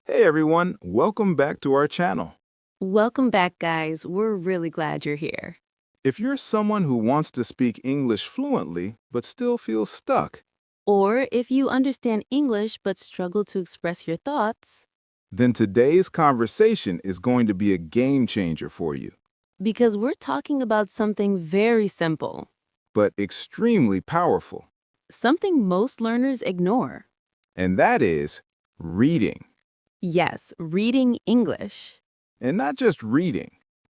Hey everyone, welcome back to our channel. Welcome back, guys. We're really glad you're here. If you're someone who wants to speak English fluently but still feels stuck, Or if you understand English but struggle to express your thoughts, then today's conversation is going to be a game changer for you, because we're talking about something very simple, but extremely powerful, something most learners ignore. and that is reading. Yes, reading English. And not just reading,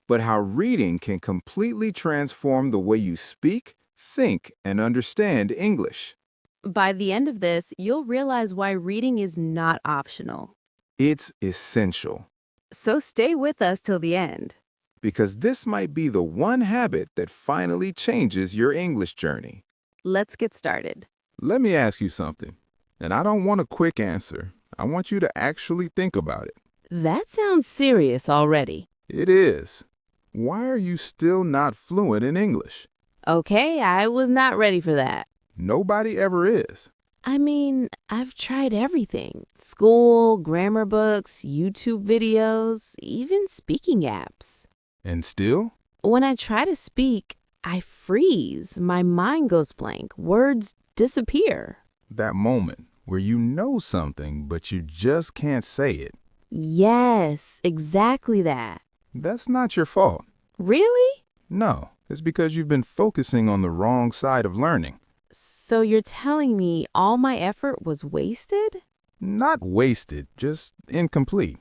but how reading can completely transform the way you speak, think, and understand English. By the end of this, you'll realize why reading is not optional. It's essential. So stay with us till the end. Because this might be the one habit that finally changes your English journey. Let's get started. Let me ask you something, and I don't want a quick answer. I want you to actually think about it. That sounds serious already. It is. Why are you still not fluent in English? Okay, I was not ready for that. Nobody ever is. I mean, I've tried everything. School, grammar books, YouTube videos, even speaking apps. And still? When I try to speak, I freeze. My mind goes blank. Words disappear. That moment where you know something, but you just can't say it. Yes, exactly that. That's not your fault. Really? No, it's because you've been focusing on the wrong side of learning. So you're telling me all my effort was wasted? Not wasted, just incomplete.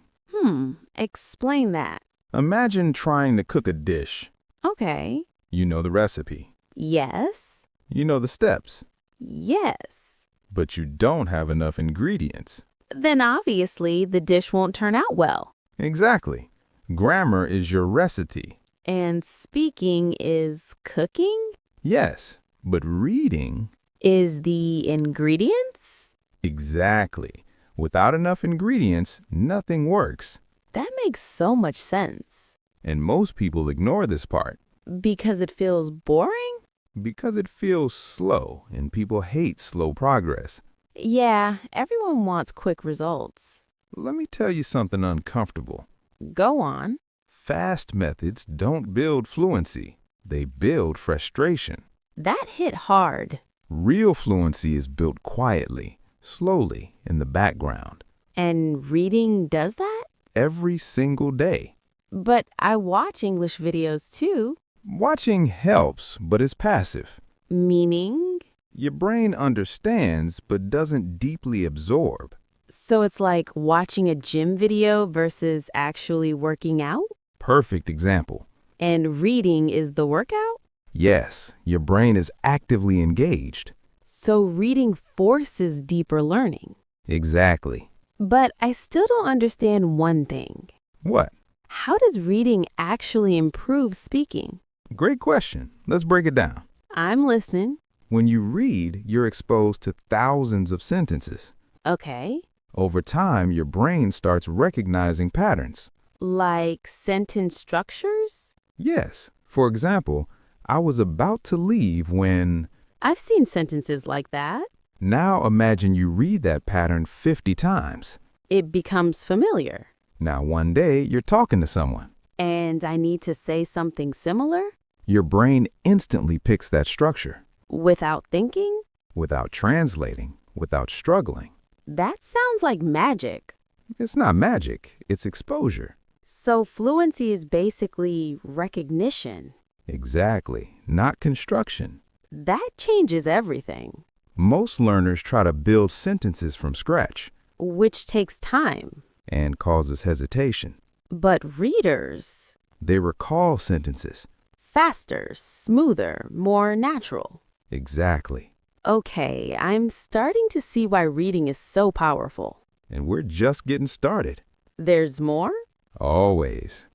Explain that. Imagine trying to cook a dish. Okay. You know the recipe. Yes. You know the steps. Yes. But you don't have enough ingredients. Then obviously the dish won't turn out well. Exactly. Grammar is your recipe. And speaking is cooking? Yes, but reading... Is the ingredients? Exactly. Without enough ingredients, nothing works. That makes so much sense. And most people ignore this part. Because it feels boring? Because it feels slow, and people hate slow progress. Yeah, everyone wants quick results. Let me tell you something uncomfortable. Go on. Fast methods don't build fluency. They build frustration. That hit hard. Real fluency is built quietly, slowly, in the background. And reading does that? Every single day. But I watch English videos too. Watching helps, but is passive. Meaning? Your brain understands, but doesn't deeply absorb. So it's like watching a gym video versus actually working out? Perfect example. And reading is the workout? Yes, your brain is actively engaged. So reading forces deeper learning. Exactly. But I still don't understand one thing. What? How does reading actually improve speaking? Great question. Let's break it down. I'm listening. When you read, you're exposed to thousands of sentences. Okay. Over time, your brain starts recognizing patterns. Like sentence structures? Yes. For example, I was about to leave when... I've seen sentences like that. Now imagine you read that pattern 50 times. It becomes familiar. Now one day, you're talking to someone. And I need to say something similar? Your brain instantly picks that structure. Without thinking? Without translating, without struggling. That sounds like magic. It's not magic, it's exposure. So fluency is basically recognition. Exactly, not construction. That changes everything. Most learners try to build sentences from scratch. Which takes time. And causes hesitation. But readers? They recall sentences. Faster, smoother, more natural. Exactly. Okay, I'm starting to see why reading is so powerful. And we're just getting started. There's more? Always.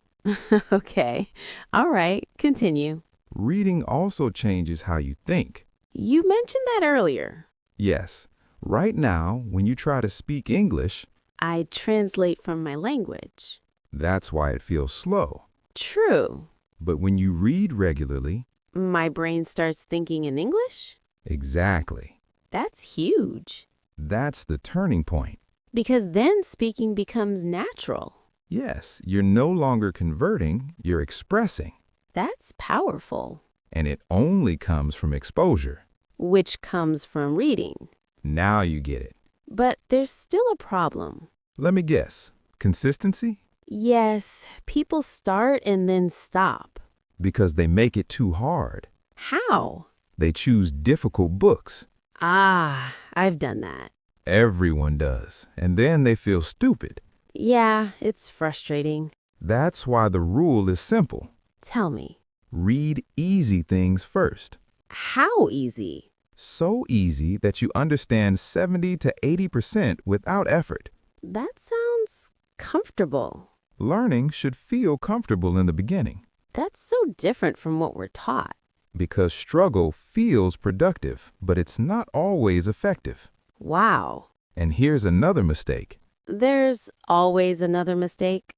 Okay. All right, continue. Reading also changes how you think. You mentioned that earlier. Yes. Right now, when you try to speak English, I translate from my language. that's why it feels slow. True. But when you read regularly, My brain starts thinking in English? exactly. That's huge. That's the turning point. Because then speaking becomes natural. Yes, you're no longer converting, you're expressing. That's powerful. And it only comes from exposure. Which comes from reading. Now you get it. But there's still a problem. Let me guess. Consistency? Yes, people start and then stop. Because they make it too hard. How? They choose difficult books. Ah, I've done that. Everyone does. And then they feel stupid. Yeah, it's frustrating. That's why the rule is simple. Tell me. Read easy things first. How easy? So easy that you understand 70 to 80% without effort. That sounds comfortable. Learning should feel comfortable in the beginning. That's so different from what we're taught. Because struggle feels productive, but it's not always effective. Wow. And here's another mistake. There's always another mistake.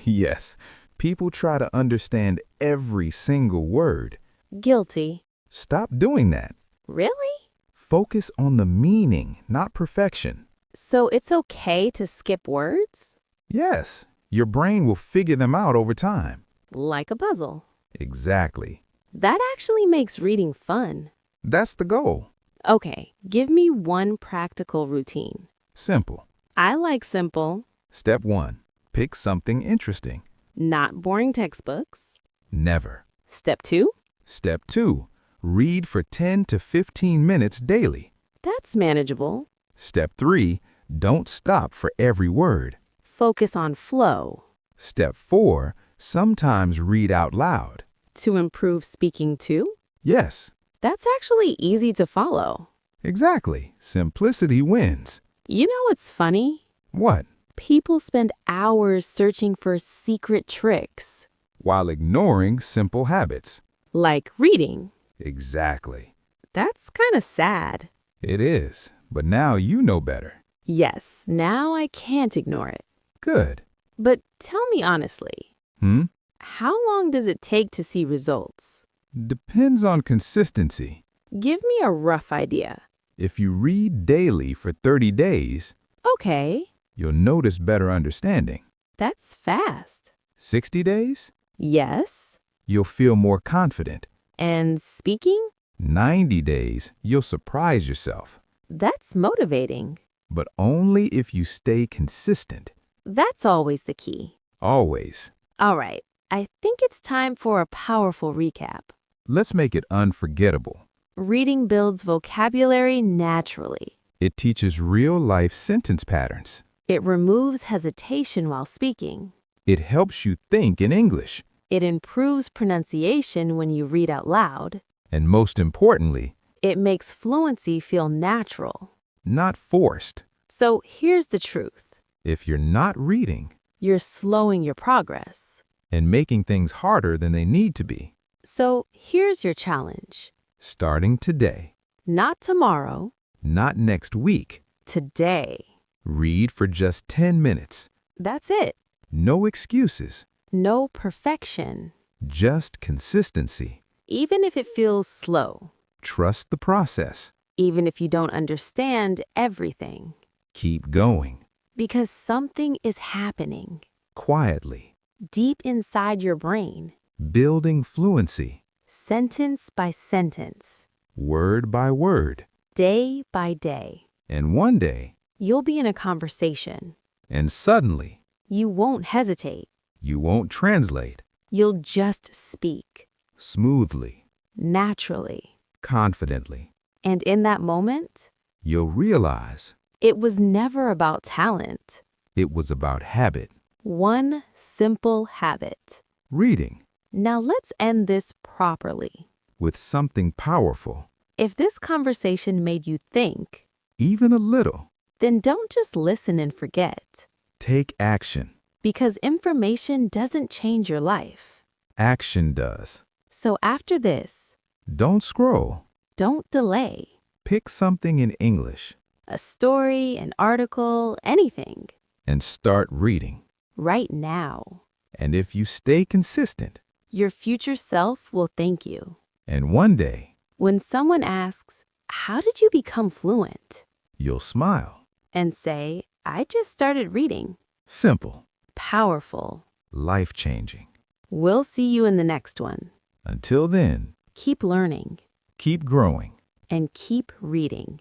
Yes, people try to understand every single word. Guilty. Stop doing that. Really? Focus on the meaning, not perfection. So it's okay to skip words? Yes, your brain will figure them out over time. Like a puzzle. Exactly. That actually makes reading fun. That's the goal. Okay, give me one practical routine. Simple. I like simple. Step 1. Pick something interesting. Not boring textbooks. Never. Step 2. Step 2. Read for 10 to 15 minutes daily. That's manageable. Step 3. Don't stop for every word. Focus on flow. Step 4. Sometimes read out loud. To improve speaking too? Yes, That's actually easy to follow. exactly. Simplicity wins. You know what's funny? What? People spend hours searching for secret tricks, While ignoring simple habits. like reading. Exactly. That's kind of sad. It is. But now you know better. Yes, now I can't ignore it. Good. But tell me honestly, Hmm? how long does it take to see results? Depends on consistency. Give me a rough idea. If you read daily for 30 days, Okay, you'll notice better understanding. that's fast. 60 days? Yes. You'll feel more confident. And speaking? 90 days, you'll surprise yourself. That's motivating. But only if you stay consistent. That's always the key. Always. All right, I think it's time for a powerful recap. Let's make it unforgettable. Reading builds vocabulary naturally. It teaches real-life sentence patterns. It removes hesitation while speaking. It helps you think in English. It improves pronunciation when you read out loud. And most importantly, It makes fluency feel natural. not forced. So here's the truth. If you're not reading You're slowing your progress. and making things harder than they need to be, So here's your challenge. starting today, Not tomorrow, not next week, today. read for just 10 minutes. That's it. No excuses, No perfection. just consistency. Even if it feels slow. Trust the process. Even if you don't understand everything. Keep going, Because something is happening quietly, deep inside your brain, building fluency, sentence by sentence, word by word. day by day. And one day, You'll be in a conversation. and suddenly, You won't hesitate. you won't translate You'll just speak smoothly, naturally. confidently. And in that moment, You'll realize it was never about talent. it was about habit. One simple habit. Reading Now let's end this properly. with something powerful, If this conversation made you think, even a little. then don't just listen and forget. Take action. Because information doesn't change your life. Action does. So after this, Don't scroll. don't delay. Pick something in English A story, an article, anything. and start reading. Right now. And if you stay consistent, Your future self will thank you. and one day, When someone asks, how did you become fluent? you'll smile. And say, I just started reading. Simple. Powerful. Life-changing. We'll see you in the next one. Until then, Keep learning keep growing. and keep reading.